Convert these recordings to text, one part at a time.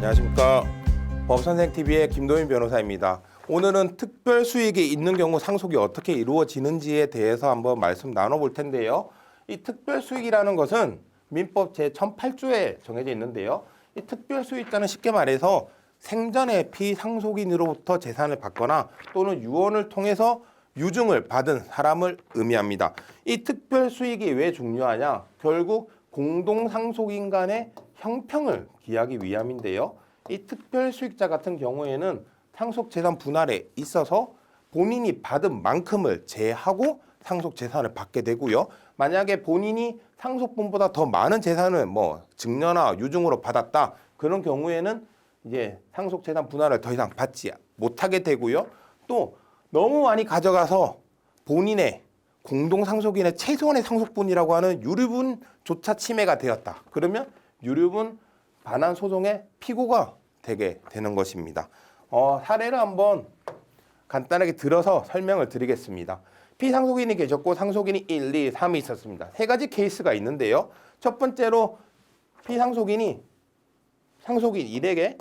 안녕하십니까. 법선생TV의 김도민 변호사입니다. 오늘은 특별 수익이 있는 경우 상속이 어떻게 이루어지는지에 대해서 한번 말씀 나눠볼 텐데요. 이 특별 수익이라는 것은 민법 제1008조에 정해져 있는데요. 이 특별 수익자는 쉽게 말해서 생전에 피상속인으로부터 재산을 받거나 또는 유언을 통해서 유증을 받은 사람을 의미합니다. 이 특별 수익이 왜 중요하냐? 결국 공동상속인 간의 형평을 기하기 위함인데요. 이 특별 수익자 같은 경우에는 상속 재산 분할에 있어서 본인이 받은 만큼을 제하고 상속 재산을 받게 되고요. 만약에 본인이 상속분보다 더 많은 재산을 증여나 유증으로 받았다. 그런 경우에는 이제 상속 재산 분할을 더 이상 받지 못하게 되고요. 또 너무 많이 가져가서 본인의 공동상속인의 최소한의 상속분이라고 하는 유류분조차 침해가 되었다. 그러면 유류분 반환 소송의 피고가 되게 되는 것입니다. 사례를 한번 간단하게 들어서 설명을 드리겠습니다. 피상속인이 계셨고 상속인이 1, 2, 3이 있었습니다. 세 가지 케이스가 있는데요. 첫 번째로 피상속인이 상속인 1에게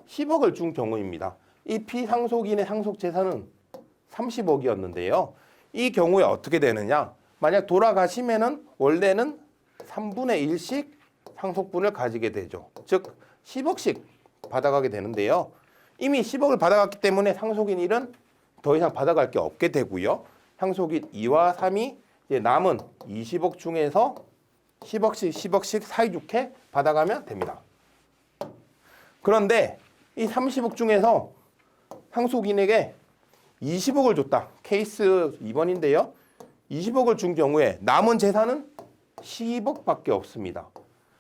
10억을 준 경우입니다. 이 피상속인의 상속 재산은 30억이었는데요. 이 경우에 어떻게 되느냐? 만약 돌아가시면은 원래는 3분의 1씩 상속분을 가지게 되죠. 즉 10억씩 받아가게 되는데요. 이미 10억을 받아갔기 때문에 상속인 1은 더 이상 받아갈 게 없게 되고요. 상속인 2와 3이 이제 남은 20억 중에서 10억씩 사이좋게 받아가면 됩니다. 그런데 이 30억 중에서 상속인에게 20억을 줬다. 케이스 2번인데요. 20억을 준 경우에 남은 재산은 10억밖에 없습니다.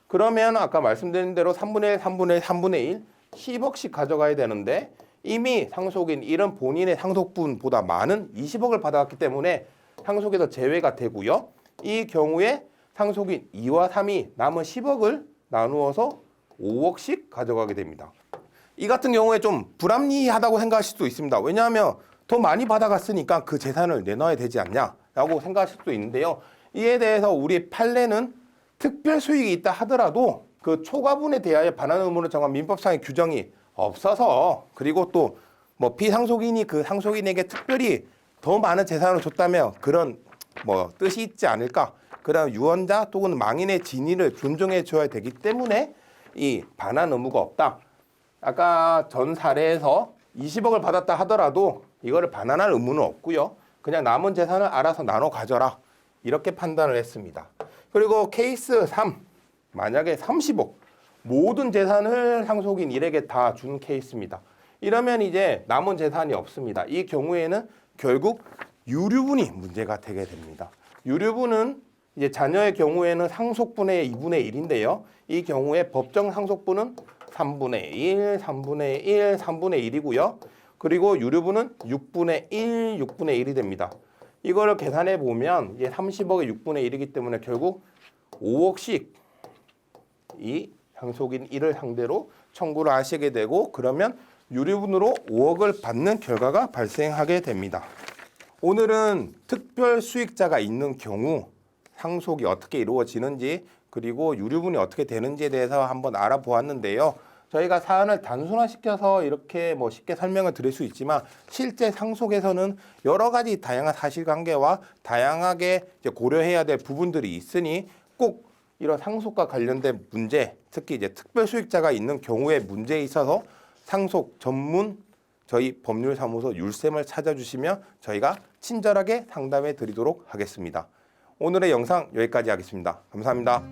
그러면 아까 말씀드린 대로 3분의 1, 3분의 1, 3분의 1, 10억씩 가져가야 되는데 이미 상속인 1은 본인의 상속분보다 많은 20억을 받아갔기 때문에 상속에서 제외가 되고요. 이 경우에 상속인 2와 3이 남은 10억을 나누어서 5억씩 가져가게 됩니다. 이 같은 경우에 좀 불합리하다고 생각하실 수도 있습니다. 왜냐하면 더 많이 받아갔으니까 그 재산을 내놔야 되지 않냐라고 생각하실 수도 있는데요. 이에 대해서 우리 판례는 특별 수익이 있다 하더라도 그 초과분에 대하여 반환 의무를 정한 민법상의 규정이 없어서 그리고 또 피상속인이 그 상속인에게 특별히 더 많은 재산을 줬다면 그런 뜻이 있지 않을까. 그런 유언자 또는 망인의 진위를 존중해 줘야 되기 때문에 이 반환 의무가 없다. 아까 전 사례에서 20억을 받았다 하더라도 이거를 반환할 의무는 없고요. 그냥 남은 재산을 알아서 나눠 가져라. 이렇게 판단을 했습니다. 그리고 케이스 3. 만약에 30억. 모든 재산을 상속인 1에게 다 준 케이스입니다. 이러면 이제 남은 재산이 없습니다. 이 경우에는 결국 유류분이 문제가 되게 됩니다. 유류분은 이제 자녀의 경우에는 상속분의 2분의 1인데요. 이 경우에 법정 상속분은 3분의 1, 3분의 1, 3분의 1이고요. 그리고 유류분은 6분의 1, 6분의 1이 됩니다. 이거를 계산해 보면 이제 30억의 6분의 1이기 때문에 결국 5억씩 이 상속인 1을 상대로 청구를 하시게 되고 그러면 유류분으로 5억을 받는 결과가 발생하게 됩니다. 오늘은 특별 수익자가 있는 경우 상속이 어떻게 이루어지는지 그리고 유류분이 어떻게 되는지에 대해서 한번 알아보았는데요. 저희가 사안을 단순화시켜서 이렇게 쉽게 설명을 드릴 수 있지만 실제 상속에서는 여러 가지 다양한 사실관계와 다양하게 고려해야 될 부분들이 있으니 꼭 이런 상속과 관련된 문제, 특히 이제 특별 수익자가 있는 경우의 문제에 있어서 상속 전문 저희 법률사무소 율쌤을 찾아주시면 저희가 친절하게 상담해 드리도록 하겠습니다. 오늘의 영상 여기까지 하겠습니다. 감사합니다.